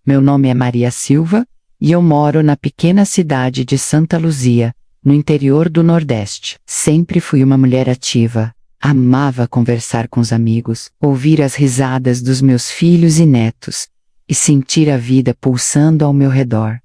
Meu nome é Maria Silva e eu moro na pequena cidade de Santa Luzia, no interior do Nordeste. Sempre fui uma mulher ativa. Amava conversar com os amigos, ouvir as risadas dos meus filhos e netos e sentir a vida pulsando ao meu redor.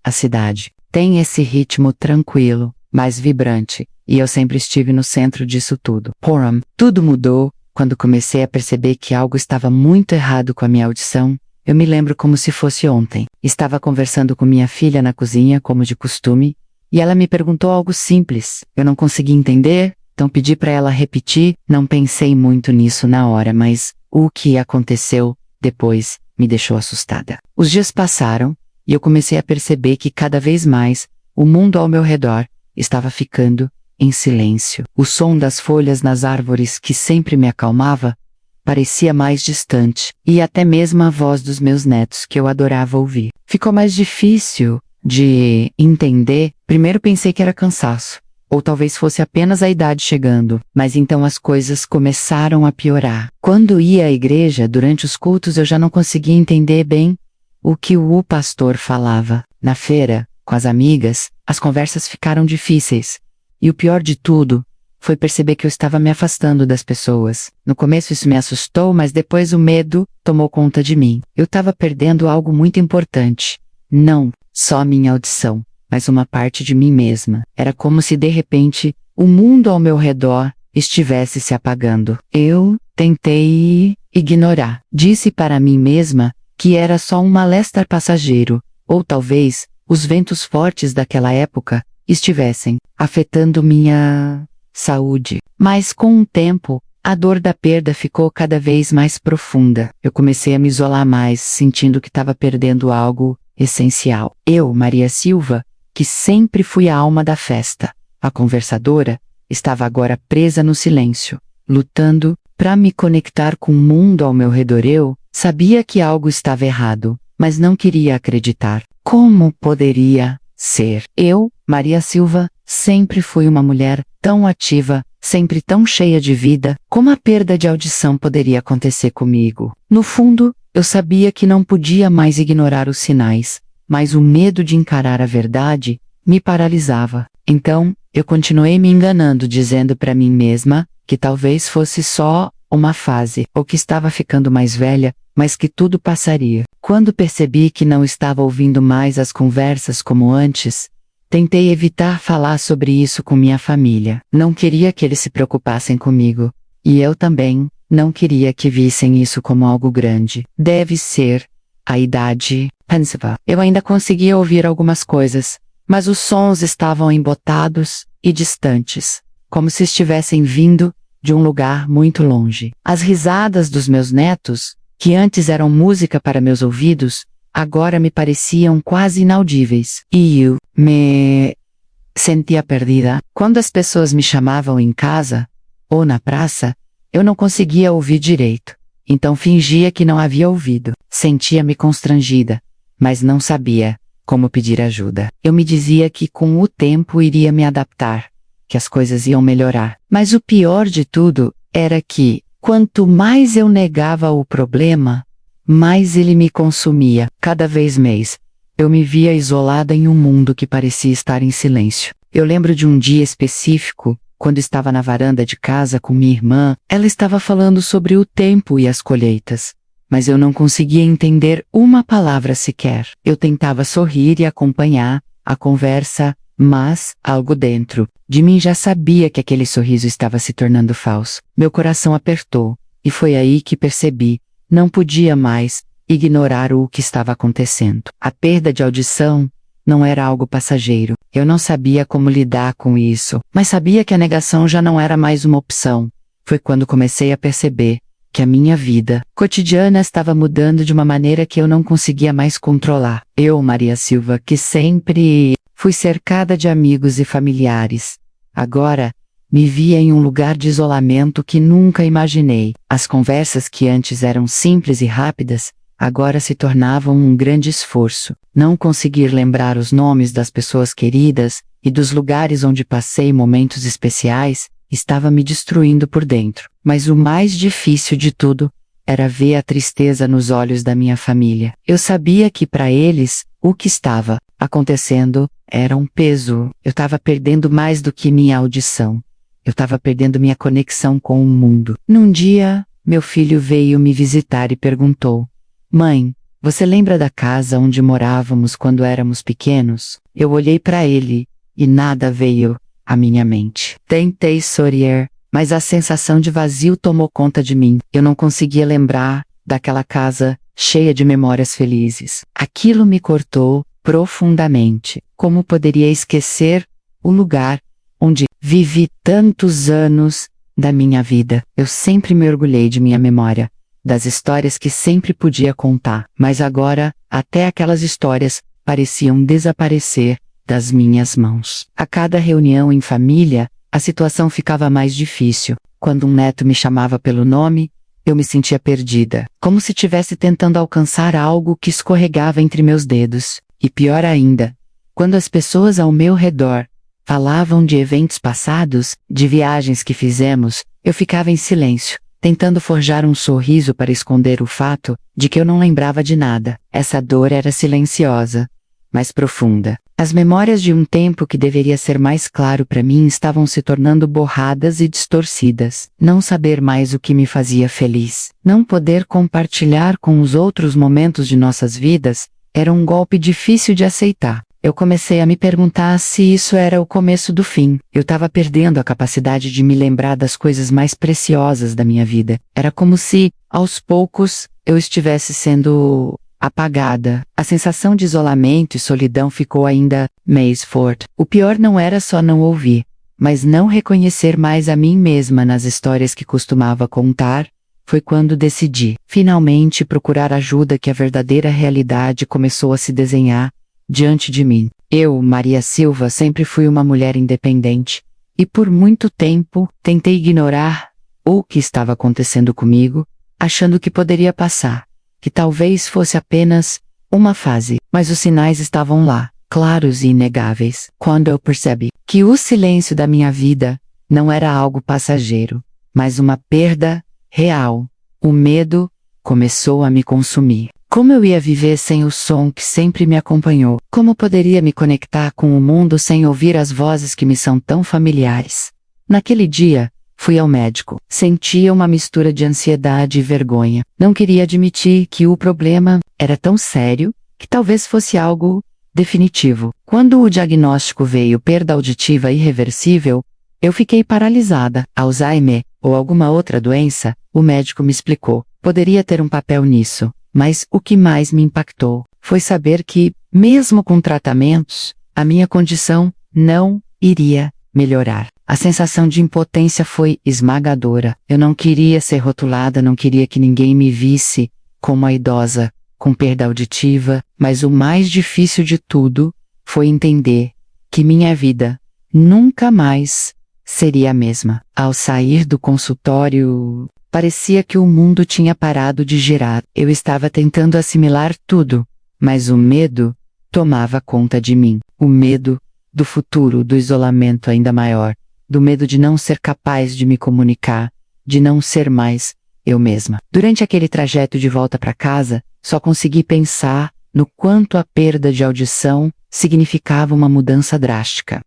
A cidade tem esse ritmo tranquilo, mas vibrante, e eu sempre estive no centro disso tudo. Porém, tudo mudou quando comecei a perceber que algo estava muito errado com a minha audição. Eu me lembro como se fosse ontem. Estava conversando com minha filha na cozinha, como de costume, e ela me perguntou algo simples. Eu não consegui entender, então pedi para ela repetir. Não pensei muito nisso na hora, mas o que aconteceu depois me deixou assustada. Os dias passaram e eu comecei a perceber que cada vez mais o mundo ao meu redor estava ficando em silêncio. O som das folhas nas árvores, que sempre me acalmava, parecia mais distante, e até mesmo a voz dos meus netos, que eu adorava ouvir. Ficou mais difícil de entender. Primeiro pensei que era cansaço, ou talvez fosse apenas a idade chegando, mas então as coisas começaram a piorar. Quando ia à igreja, durante os cultos, eu já não conseguia entender bem o que o pastor falava. Na feira, com as amigas, as conversas ficaram difíceis. E o pior de tudo foi perceber que eu estava me afastando das pessoas. No começo isso me assustou, mas depois o medo tomou conta de mim. Eu estava perdendo algo muito importante. Não só minha audição, mas uma parte de mim mesma. Era como se de repente o mundo ao meu redor estivesse se apagando. Eu tentei ignorar. Disse para mim mesma que era só um mal-estar passageiro, ou talvez os ventos fortes daquela época estivessem afetando minha saúde. Mas com o tempo, a dor da perda ficou cada vez mais profunda. Eu comecei a me isolar mais, sentindo que estava perdendo algo essencial. Eu, Maria Silva, que sempre fui a alma da festa, a conversadora, estava agora presa no silêncio, lutando para me conectar com o mundo ao meu redor. Eu sabia que algo estava errado, mas não queria acreditar. Como poderia ser? Eu, Maria Silva, sempre fui uma mulher tão ativa, sempre tão cheia de vida. Como a perda de audição poderia acontecer comigo? No fundo, eu sabia que não podia mais ignorar os sinais, mas o medo de encarar a verdade me paralisava. Então, eu continuei me enganando, dizendo para mim mesma que talvez fosse só uma fase, ou que estava ficando mais velha, mas que tudo passaria. Quando percebi que não estava ouvindo mais as conversas como antes, tentei evitar falar sobre isso com minha família. Não queria que eles se preocupassem comigo. E eu também não queria que vissem isso como algo grande. Deve ser a idade, pensava. Eu ainda conseguia ouvir algumas coisas, mas os sons estavam embotados e distantes, como se estivessem vindo de um lugar muito longe. As risadas dos meus netos, que antes eram música para meus ouvidos, agora me pareciam quase inaudíveis. E eu me sentia perdida. Quando as pessoas me chamavam em casa ou na praça, eu não conseguia ouvir direito. Então fingia que não havia ouvido. Sentia-me constrangida, mas não sabia como pedir ajuda. Eu me dizia que com o tempo iria me adaptar, que as coisas iam melhorar. Mas o pior de tudo era que, quanto mais eu negava o problema, mais ele me consumia. Cada vez mais, eu me via isolada em um mundo que parecia estar em silêncio. Eu lembro de um dia específico, quando estava na varanda de casa com minha irmã. Ela estava falando sobre o tempo e as colheitas, mas eu não conseguia entender uma palavra sequer. Eu tentava sorrir e acompanhar a conversa, mas algo dentro de mim já sabia que aquele sorriso estava se tornando falso. Meu coração apertou, e foi aí que percebi, não podia mais ignorar o que estava acontecendo. A perda de audição não era algo passageiro. Eu não sabia como lidar com isso, mas sabia que a negação já não era mais uma opção. Foi quando comecei a perceber que a minha vida cotidiana estava mudando de uma maneira que eu não conseguia mais controlar. Eu, Maria Silva, que sempre fui cercada de amigos e familiares, agora me via em um lugar de isolamento que nunca imaginei. As conversas que antes eram simples e rápidas, agora se tornavam um grande esforço. Não conseguir lembrar os nomes das pessoas queridas e dos lugares onde passei momentos especiais estava me destruindo por dentro. Mas o mais difícil de tudo era ver a tristeza nos olhos da minha família. Eu sabia que para eles, o que estava acontecendo era um peso. Eu estava perdendo mais do que minha audição. Eu estava perdendo minha conexão com o mundo. Num dia, meu filho veio me visitar e perguntou: Mãe, você lembra da casa onde morávamos quando éramos pequenos? Eu olhei para ele, e nada veio à minha mente. Tentei sorrir, mas a sensação de vazio tomou conta de mim. Eu não conseguia lembrar daquela casa cheia de memórias felizes. Aquilo me cortou profundamente. Como poderia esquecer o lugar onde vivi tantos anos da minha vida? Eu sempre me orgulhei de minha memória, das histórias que sempre podia contar, mas agora, até aquelas histórias pareciam desaparecer das minhas mãos. A cada reunião em família, a situação ficava mais difícil. Quando um neto me chamava pelo nome, eu me sentia perdida, como se estivesse tentando alcançar algo que escorregava entre meus dedos. E pior ainda, quando as pessoas ao meu redor falavam de eventos passados, de viagens que fizemos, eu ficava em silêncio, tentando forjar um sorriso para esconder o fato de que eu não lembrava de nada. Essa dor era silenciosa, mas profunda. As memórias de um tempo que deveria ser mais claro para mim estavam se tornando borradas e distorcidas. Não saber mais o que me fazia feliz, não poder compartilhar com os outros momentos de nossas vidas, era um golpe difícil de aceitar. Eu comecei a me perguntar se isso era o começo do fim. Eu estava perdendo a capacidade de me lembrar das coisas mais preciosas da minha vida. Era como se, aos poucos, eu estivesse sendo apagada. A sensação de isolamento e solidão ficou ainda mais forte. O pior não era só não ouvir, mas não reconhecer mais a mim mesma nas histórias que costumava contar. Foi quando decidi, finalmente, procurar ajuda que a verdadeira realidade começou a se desenhar diante de mim. Eu, Maria Silva, sempre fui uma mulher independente, e por muito tempo tentei ignorar o que estava acontecendo comigo, achando que poderia passar, que talvez fosse apenas uma fase, mas os sinais estavam lá, claros e inegáveis. Quando eu percebi que o silêncio da minha vida não era algo passageiro, mas uma perda real, o medo começou a me consumir. Como eu ia viver sem o som que sempre me acompanhou? Como poderia me conectar com o mundo sem ouvir as vozes que me são tão familiares? Naquele dia, fui ao médico. Sentia uma mistura de ansiedade e vergonha. Não queria admitir que o problema era tão sério que talvez fosse algo definitivo. Quando o diagnóstico veio perda auditiva irreversível, eu fiquei paralisada. Alzheimer ou alguma outra doença, o médico me explicou. Poderia ter um papel nisso. Mas o que mais me impactou foi saber que, mesmo com tratamentos, a minha condição não iria melhorar. A sensação de impotência foi esmagadora. Eu não queria ser rotulada, não queria que ninguém me visse como a idosa com perda auditiva, mas o mais difícil de tudo foi entender que minha vida nunca mais seria a mesma. Ao sair do consultório, parecia que o mundo tinha parado de girar. Eu estava tentando assimilar tudo, mas o medo tomava conta de mim. O medo do futuro, do isolamento ainda maior, do medo de não ser capaz de me comunicar, de não ser mais eu mesma. Durante aquele trajeto de volta para casa, só consegui pensar no quanto a perda de audição significava uma mudança drástica.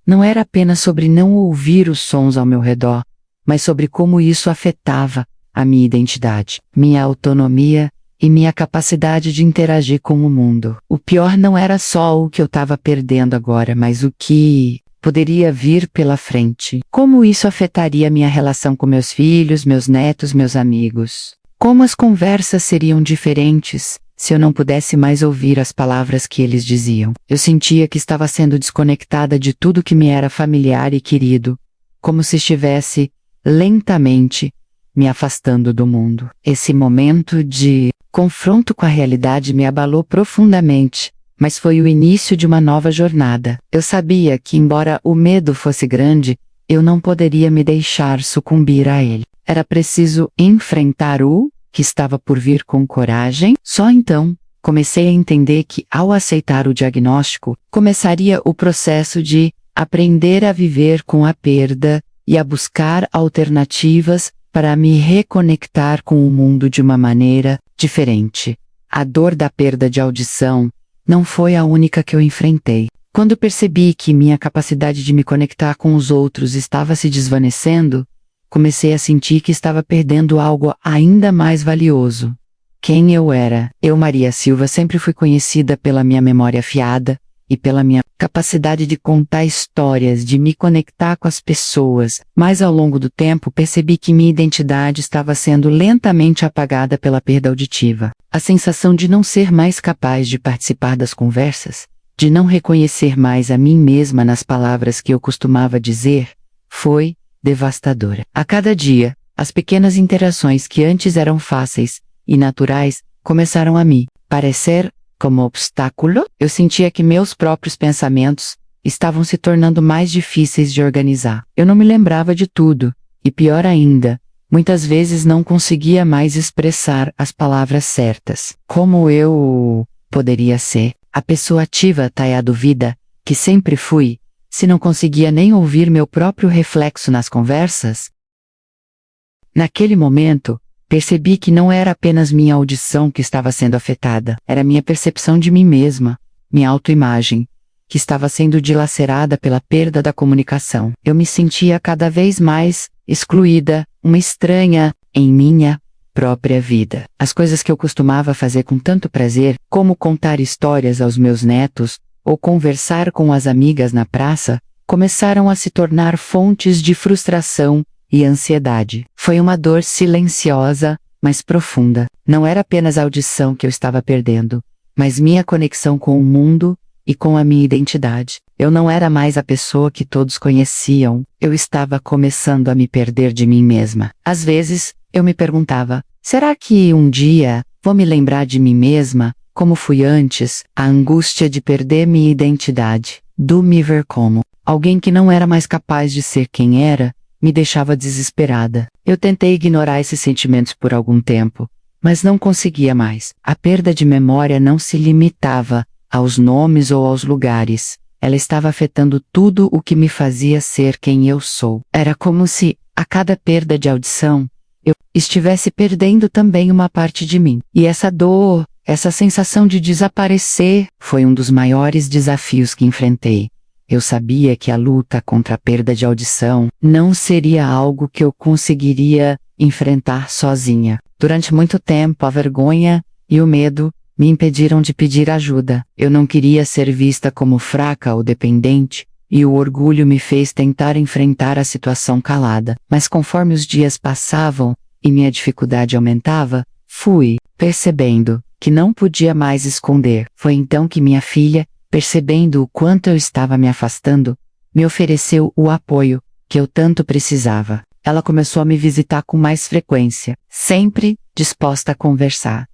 Não era apenas sobre não ouvir os sons ao meu redor, mas sobre como isso afetava a minha identidade, minha autonomia e minha capacidade de interagir com o mundo. O pior não era só o que eu estava perdendo agora, mas o que poderia vir pela frente. Como isso afetaria minha relação com meus filhos, meus netos, meus amigos. Como as conversas seriam diferentes se eu não pudesse mais ouvir as palavras que eles diziam. Eu sentia que estava sendo desconectada de tudo que me era familiar e querido, como se estivesse lentamente me afastando do mundo. Esse momento de confronto com a realidade me abalou profundamente, mas foi o início de uma nova jornada. Eu sabia que, embora o medo fosse grande, eu não poderia me deixar sucumbir a ele. Era preciso enfrentar o que estava por vir com coragem. Só então, comecei a entender que, ao aceitar o diagnóstico, começaria o processo de aprender a viver com a perda e a buscar alternativas para me reconectar com o mundo de uma maneira diferente. A dor da perda de audição não foi a única que eu enfrentei. Quando percebi que minha capacidade de me conectar com os outros estava se desvanecendo, comecei a sentir que estava perdendo algo ainda mais valioso. Quem eu era? Eu, Maria Silva, sempre fui conhecida pela minha memória afiada e pela minha capacidade de contar histórias, de me conectar com as pessoas, mas ao longo do tempo percebi que minha identidade estava sendo lentamente apagada pela perda auditiva. A sensação de não ser mais capaz de participar das conversas, de não reconhecer mais a mim mesma nas palavras que eu costumava dizer, foi devastadora. A cada dia, as pequenas interações que antes eram fáceis e naturais começaram a me parecer como obstáculo. Eu sentia que meus próprios pensamentos estavam se tornando mais difíceis de organizar. Eu não me lembrava de tudo, e pior ainda, muitas vezes não conseguia mais expressar as palavras certas. Como eu poderia ser a pessoa ativa, Taia duvida, que sempre fui, se não conseguia nem ouvir meu próprio reflexo nas conversas? Naquele momento, percebi que não era apenas minha audição que estava sendo afetada, era minha percepção de mim mesma, minha autoimagem, que estava sendo dilacerada pela perda da comunicação. Eu me sentia cada vez mais excluída, uma estranha, em minha própria vida. As coisas que eu costumava fazer com tanto prazer, como contar histórias aos meus netos, ou conversar com as amigas na praça, começaram a se tornar fontes de frustração e ansiedade. Foi uma dor silenciosa, mas profunda. Não era apenas a audição que eu estava perdendo, mas minha conexão com o mundo e com a minha identidade. Eu não era mais a pessoa que todos conheciam, eu estava começando a me perder de mim mesma. Às vezes, eu me perguntava, será que um dia vou me lembrar de mim mesma, como fui antes? A angústia de perder minha identidade, do me ver como alguém que não era mais capaz de ser quem era, me deixava desesperada. Eu tentei ignorar esses sentimentos por algum tempo, mas não conseguia mais. A perda de memória não se limitava aos nomes ou aos lugares. Ela estava afetando tudo o que me fazia ser quem eu sou. Era como se, a cada perda de audição, eu estivesse perdendo também uma parte de mim. E essa dor, essa sensação de desaparecer, foi um dos maiores desafios que enfrentei. Eu sabia que a luta contra a perda de audição não seria algo que eu conseguiria enfrentar sozinha. Durante muito tempo, a vergonha e o medo me impediram de pedir ajuda. Eu não queria ser vista como fraca ou dependente, e o orgulho me fez tentar enfrentar a situação calada. Mas conforme os dias passavam e minha dificuldade aumentava, fui percebendo que não podia mais esconder. Foi então que minha filha, percebendo o quanto eu estava me afastando, me ofereceu o apoio que eu tanto precisava. Ela começou a me visitar com mais frequência, sempre disposta a conversar.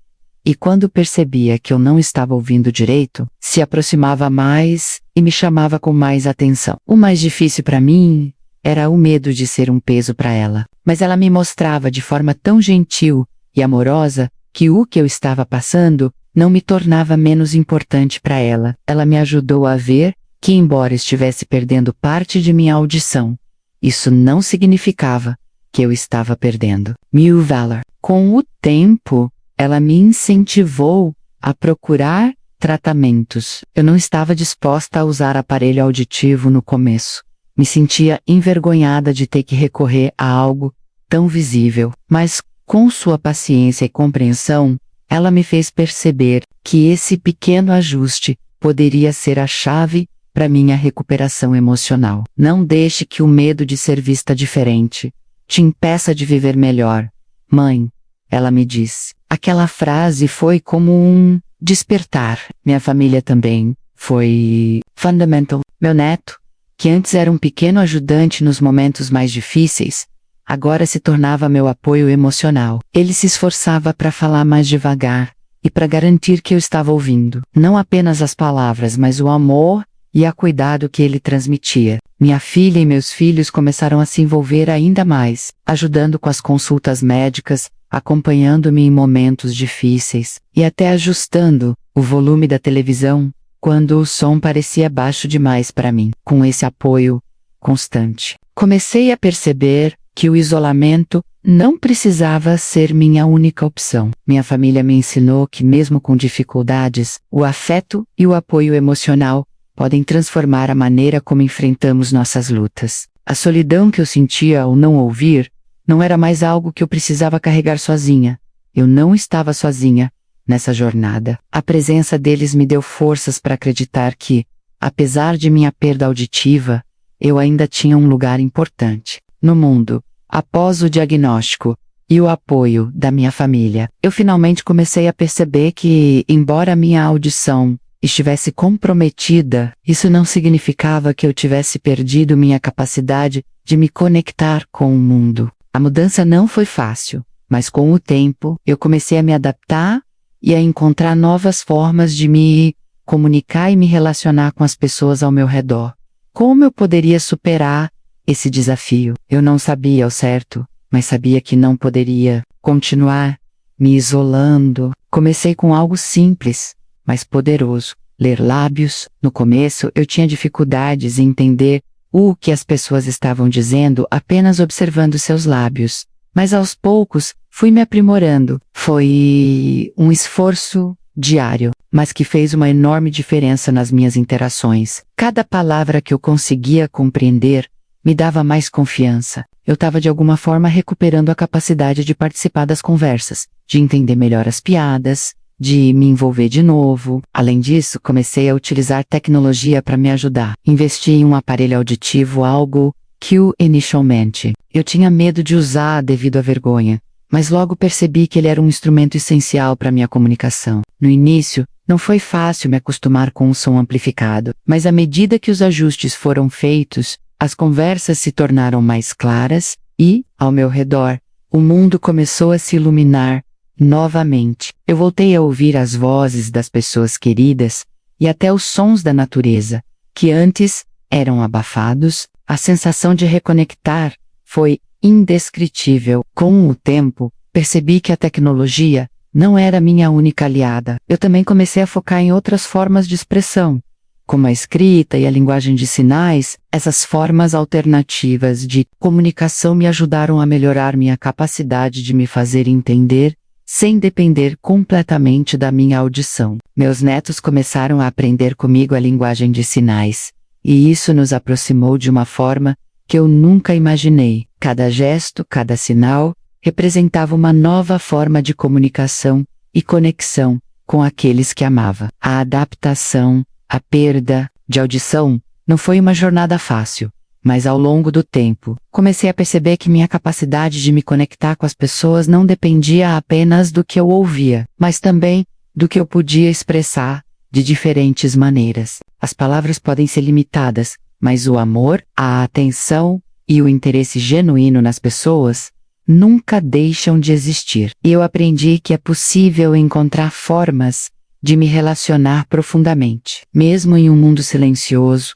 E quando percebia que eu não estava ouvindo direito, se aproximava mais e me chamava com mais atenção. O mais difícil para mim era o medo de ser um peso para ela. Mas ela me mostrava de forma tão gentil e amorosa que o que eu estava passando não me tornava menos importante para ela. Ela me ajudou a ver que, embora estivesse perdendo parte de minha audição, isso não significava que eu estava perdendo meu valor. Com o tempo, ela me incentivou a procurar tratamentos. Eu não estava disposta a usar aparelho auditivo no começo. Me sentia envergonhada de ter que recorrer a algo tão visível. Mas, com sua paciência e compreensão, ela me fez perceber que esse pequeno ajuste poderia ser a chave para minha recuperação emocional. Não deixe que o medo de ser vista diferente te impeça de viver melhor, mãe, ela me disse. Aquela frase foi como um despertar. Minha família também foi fundamental. Meu neto, que antes era um pequeno ajudante nos momentos mais difíceis, agora se tornava meu apoio emocional. Ele se esforçava para falar mais devagar e para garantir que eu estava ouvindo. Não apenas as palavras, mas o amor e a cuidado que ele transmitia. Minha filha e meus filhos começaram a se envolver ainda mais, ajudando com as consultas médicas, acompanhando-me em momentos difíceis, e até ajustando o volume da televisão quando o som parecia baixo demais para mim. Com esse apoio constante, comecei a perceber que o isolamento não precisava ser minha única opção. Minha família me ensinou que mesmo com dificuldades, o afeto e o apoio emocional podem transformar a maneira como enfrentamos nossas lutas. A solidão que eu sentia ao não ouvir não era mais algo que eu precisava carregar sozinha. Eu não estava sozinha nessa jornada. A presença deles me deu forças para acreditar que, apesar de minha perda auditiva, eu ainda tinha um lugar importante no mundo. Após o diagnóstico e o apoio da minha família, eu finalmente comecei a perceber que, embora minha audição estivesse comprometida, isso não significava que eu tivesse perdido minha capacidade de me conectar com o mundo. A mudança não foi fácil, mas com o tempo eu comecei a me adaptar e a encontrar novas formas de me comunicar e me relacionar com as pessoas ao meu redor. Como eu poderia superar esse desafio? Eu não sabia ao certo, mas sabia que não poderia continuar me isolando. Comecei com algo simples, mas poderoso: ler lábios. No começo eu tinha dificuldades em entender o que as pessoas estavam dizendo apenas observando seus lábios, mas aos poucos fui me aprimorando. Foi um esforço diário, mas que fez uma enorme diferença nas minhas interações. Cada palavra que eu conseguia compreender me dava mais confiança. Eu estava de alguma forma recuperando a capacidade de participar das conversas, de entender melhor as piadas, de me envolver de novo. Além disso, comecei a utilizar tecnologia para me ajudar. Investi em um aparelho auditivo, algo que inicialmente eu tinha medo de usar devido à vergonha, mas logo percebi que ele era um instrumento essencial para minha comunicação. No início, não foi fácil me acostumar com o som amplificado, mas à medida que os ajustes foram feitos, as conversas se tornaram mais claras e, ao meu redor, o mundo começou a se iluminar novamente. Eu voltei a ouvir as vozes das pessoas queridas e até os sons da natureza, que antes eram abafados. A sensação de reconectar foi indescritível. Com o tempo, percebi que a tecnologia não era minha única aliada. Eu também comecei a focar em outras formas de expressão, como a escrita e a linguagem de sinais. Essas formas alternativas de comunicação me ajudaram a melhorar minha capacidade de me fazer entender, sem depender completamente da minha audição. Meus netos começaram a aprender comigo a linguagem de sinais, e isso nos aproximou de uma forma que eu nunca imaginei. Cada gesto, cada sinal, representava uma nova forma de comunicação e conexão com aqueles que amava. A adaptação, a perda de audição, não foi uma jornada fácil, mas ao longo do tempo, comecei a perceber que minha capacidade de me conectar com as pessoas não dependia apenas do que eu ouvia, mas também do que eu podia expressar de diferentes maneiras. As palavras podem ser limitadas, mas o amor, a atenção e o interesse genuíno nas pessoas nunca deixam de existir. E eu aprendi que é possível encontrar formas de me relacionar profundamente, mesmo em um mundo silencioso.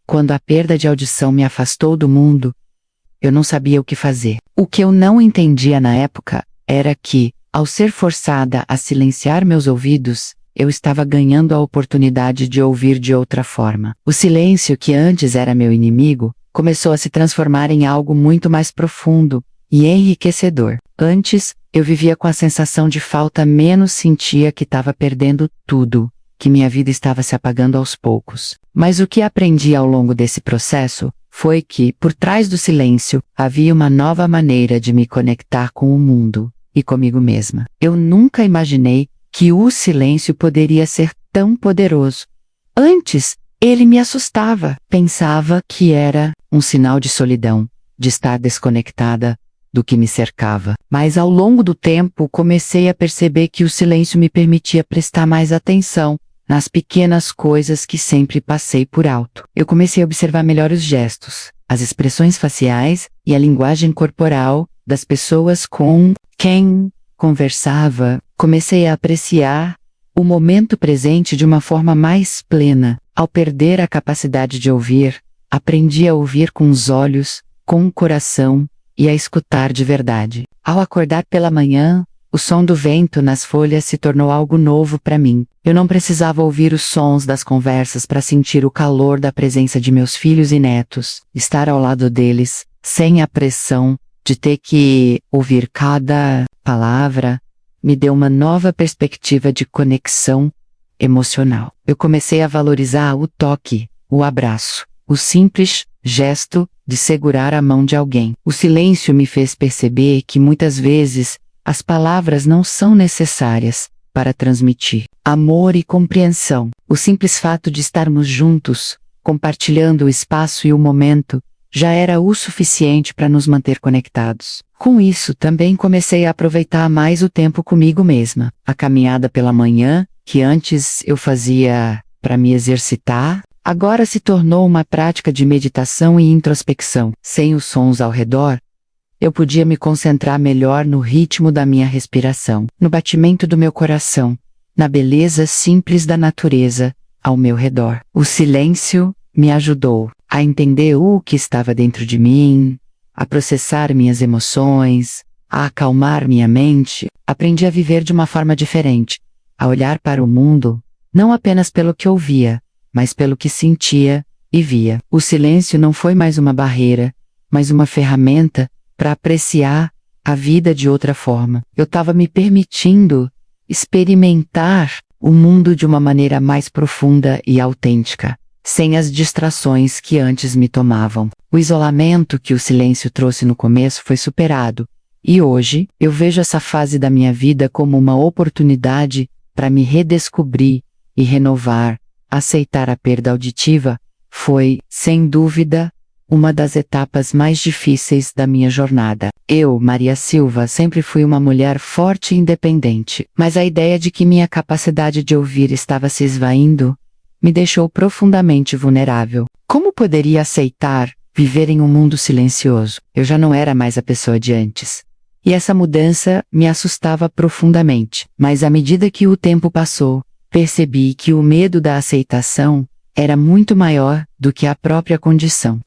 Quando a perda de audição me afastou do mundo, eu não sabia o que fazer. O que eu não entendia na época era que, ao ser forçada a silenciar meus ouvidos, eu estava ganhando a oportunidade de ouvir de outra forma. O silêncio, que antes era meu inimigo, começou a se transformar em algo muito mais profundo e enriquecedor. Antes, eu vivia com a sensação de falta, menos sentia que estava perdendo tudo, que minha vida estava se apagando aos poucos. Mas o que aprendi ao longo desse processo foi que, por trás do silêncio, havia uma nova maneira de me conectar com o mundo e comigo mesma. Eu nunca imaginei que o silêncio poderia ser tão poderoso. Antes, ele me assustava. Pensava que era um sinal de solidão, de estar desconectada do que me cercava. Mas ao longo do tempo, comecei a perceber que o silêncio me permitia prestar mais atenção nas pequenas coisas que sempre passei por alto. Eu comecei a observar melhor os gestos, as expressões faciais e a linguagem corporal das pessoas com quem conversava. Comecei a apreciar o momento presente de uma forma mais plena. Ao perder a capacidade de ouvir, aprendi a ouvir com os olhos, com o coração e a escutar de verdade. Ao acordar pela manhã, o som do vento nas folhas se tornou algo novo para mim. Eu não precisava ouvir os sons das conversas para sentir o calor da presença de meus filhos e netos. Estar ao lado deles, sem a pressão de ter que ouvir cada palavra, me deu uma nova perspectiva de conexão emocional. Eu comecei a valorizar o toque, o abraço, o simples gesto de segurar a mão de alguém. O silêncio me fez perceber que muitas vezes as palavras não são necessárias para transmitir amor e compreensão. O simples fato de estarmos juntos, compartilhando o espaço e o momento, já era o suficiente para nos manter conectados. Com isso, também comecei a aproveitar mais o tempo comigo mesma. A caminhada pela manhã, que antes eu fazia para me exercitar, agora se tornou uma prática de meditação e introspecção. Sem os sons ao redor, eu podia me concentrar melhor no ritmo da minha respiração, no batimento do meu coração, na beleza simples da natureza ao meu redor. O silêncio me ajudou a entender o que estava dentro de mim, a processar minhas emoções, a acalmar minha mente. Aprendi a viver de uma forma diferente, a olhar para o mundo, não apenas pelo que ouvia, mas pelo que sentia e via. O silêncio não foi mais uma barreira, mas uma ferramenta para apreciar a vida de outra forma. Eu estava me permitindo experimentar o mundo de uma maneira mais profunda e autêntica, sem as distrações que antes me tomavam. O isolamento que o silêncio trouxe no começo foi superado, e hoje eu vejo essa fase da minha vida como uma oportunidade para me redescobrir e renovar. Aceitar a perda auditiva foi, sem dúvida, uma das etapas mais difíceis da minha jornada. Eu, Maria Silva, sempre fui uma mulher forte e independente, mas a ideia de que minha capacidade de ouvir estava se esvaindo me deixou profundamente vulnerável. Como poderia aceitar viver em um mundo silencioso? Eu já não era mais a pessoa de antes. E essa mudança me assustava profundamente. Mas à medida que o tempo passou, percebi que o medo da aceitação era muito maior do que a própria condição.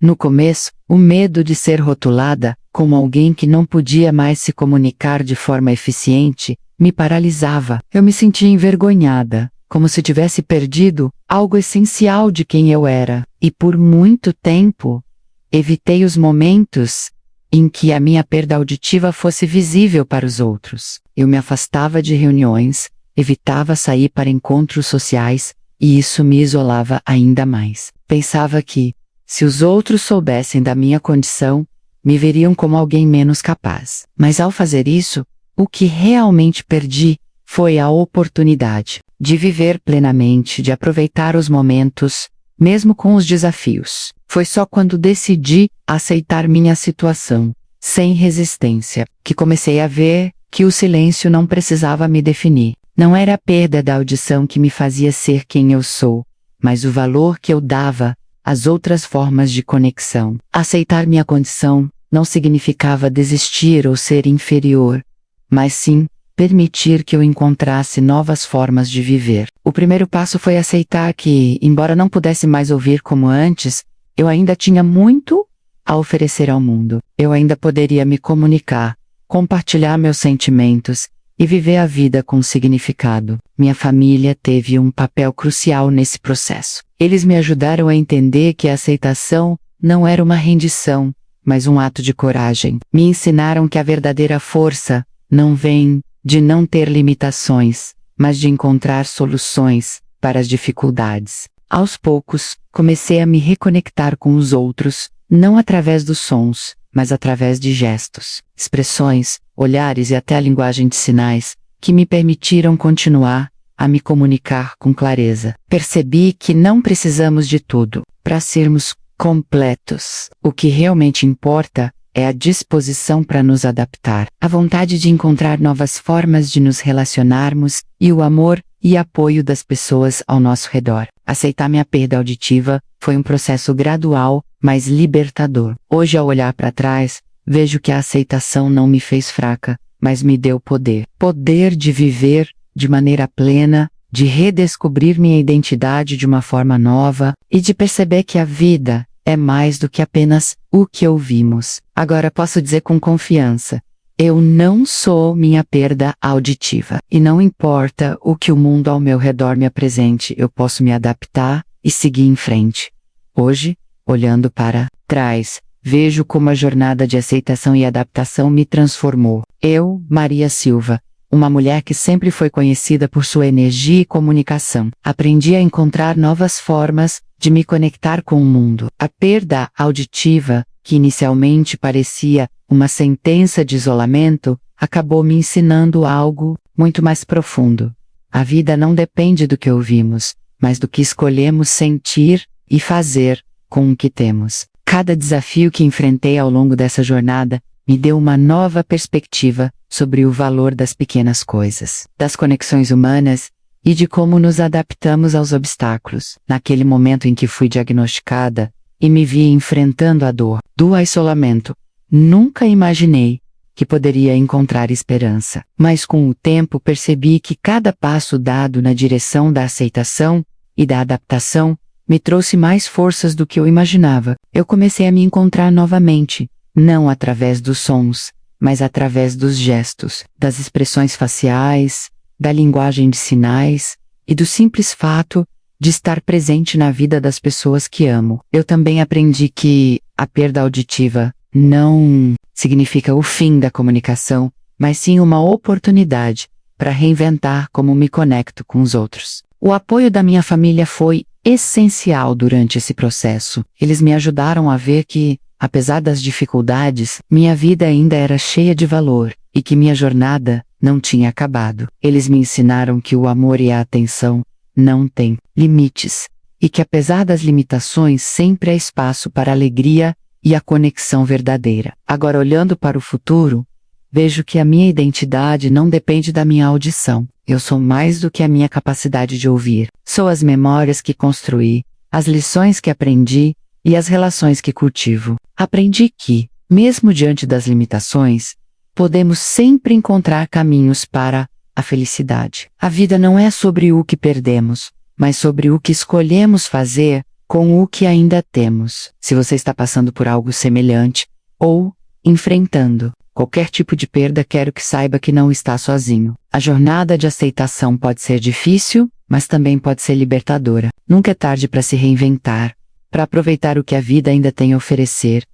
No começo, o medo de ser rotulada como alguém que não podia mais se comunicar de forma eficiente me paralisava. Eu me sentia envergonhada, como se tivesse perdido algo essencial de quem eu era, e por muito tempo, evitei os momentos em que a minha perda auditiva fosse visível para os outros. Eu me afastava de reuniões, evitava sair para encontros sociais, e isso me isolava ainda mais. Pensava que, se os outros soubessem da minha condição, me veriam como alguém menos capaz. Mas ao fazer isso, o que realmente perdi foi a oportunidade de viver plenamente, de aproveitar os momentos, mesmo com os desafios. Foi só quando decidi aceitar minha situação, sem resistência, que comecei a ver que o silêncio não precisava me definir. Não era a perda da audição que me fazia ser quem eu sou, mas o valor que eu dava às outras formas de conexão. Aceitar minha condição não significava desistir ou ser inferior, mas sim permitir que eu encontrasse novas formas de viver. O primeiro passo foi aceitar que, embora não pudesse mais ouvir como antes, eu ainda tinha muito a oferecer ao mundo. Eu ainda poderia me comunicar, compartilhar meus sentimentos e viver a vida com significado. Minha família teve um papel crucial nesse processo. Eles me ajudaram a entender que a aceitação não era uma rendição, mas um ato de coragem. Me ensinaram que a verdadeira força não vem de não ter limitações, mas de encontrar soluções para as dificuldades. Aos poucos, comecei a me reconectar com os outros, não através dos sons, mas através de gestos, expressões, olhares e até a linguagem de sinais, que me permitiram continuar a me comunicar com clareza. Percebi que não precisamos de tudo para sermos completos. O que realmente importa é a disposição para nos adaptar, a vontade de encontrar novas formas de nos relacionarmos e o amor e apoio das pessoas ao nosso redor. Aceitar minha perda auditiva foi um processo gradual, mas libertador. Hoje, ao olhar para trás, vejo que a aceitação não me fez fraca, mas me deu poder. Poder de viver de maneira plena, de redescobrir minha identidade de uma forma nova e de perceber que a vida é mais do que apenas o que ouvimos. Agora posso dizer com confiança: eu não sou minha perda auditiva. E não importa o que o mundo ao meu redor me apresente, eu posso me adaptar e seguir em frente. Hoje, olhando para trás, vejo como a jornada de aceitação e adaptação me transformou. Eu, Maria Silva, uma mulher que sempre foi conhecida por sua energia e comunicação, aprendi a encontrar novas formas de me conectar com o mundo. A perda auditiva, que inicialmente parecia uma sentença de isolamento, acabou me ensinando algo muito mais profundo. A vida não depende do que ouvimos, mas do que escolhemos sentir e fazer com o que temos. Cada desafio que enfrentei ao longo dessa jornada me deu uma nova perspectiva sobre o valor das pequenas coisas, das conexões humanas e de como nos adaptamos aos obstáculos. Naquele momento em que fui diagnosticada e me vi enfrentando a dor do isolamento, nunca imaginei que poderia encontrar esperança. Mas com o tempo percebi que cada passo dado na direção da aceitação e da adaptação me trouxe mais forças do que eu imaginava. Eu comecei a me encontrar novamente, não através dos sons, mas através dos gestos, das expressões faciais, da linguagem de sinais e do simples fato de estar presente na vida das pessoas que amo. Eu também aprendi que a perda auditiva não significa o fim da comunicação, mas sim uma oportunidade para reinventar como me conecto com os outros. O apoio da minha família foi essencial durante esse processo. Eles me ajudaram a ver que, apesar das dificuldades, minha vida ainda era cheia de valor e que minha jornada não tinha acabado. Eles me ensinaram que o amor e a atenção não têm limites e que, apesar das limitações, sempre há espaço para a alegria e a conexão verdadeira. Agora, olhando para o futuro, vejo que a minha identidade não depende da minha audição. Eu sou mais do que a minha capacidade de ouvir. Sou as memórias que construí, as lições que aprendi e as relações que cultivo. Aprendi que, mesmo diante das limitações, podemos sempre encontrar caminhos para a felicidade. A vida não é sobre o que perdemos, mas sobre o que escolhemos fazer com o que ainda temos. Se você está passando por algo semelhante, ou enfrentando qualquer tipo de perda, quero que saiba que não está sozinho. A jornada de aceitação pode ser difícil, mas também pode ser libertadora. Nunca é tarde para se reinventar, para aproveitar o que a vida ainda tem a oferecer,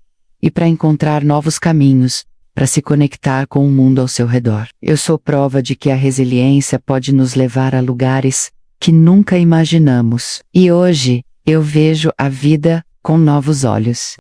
e para encontrar novos caminhos, para se conectar com o mundo ao seu redor. Eu sou prova de que a resiliência pode nos levar a lugares que nunca imaginamos. E hoje, eu vejo a vida com novos olhos.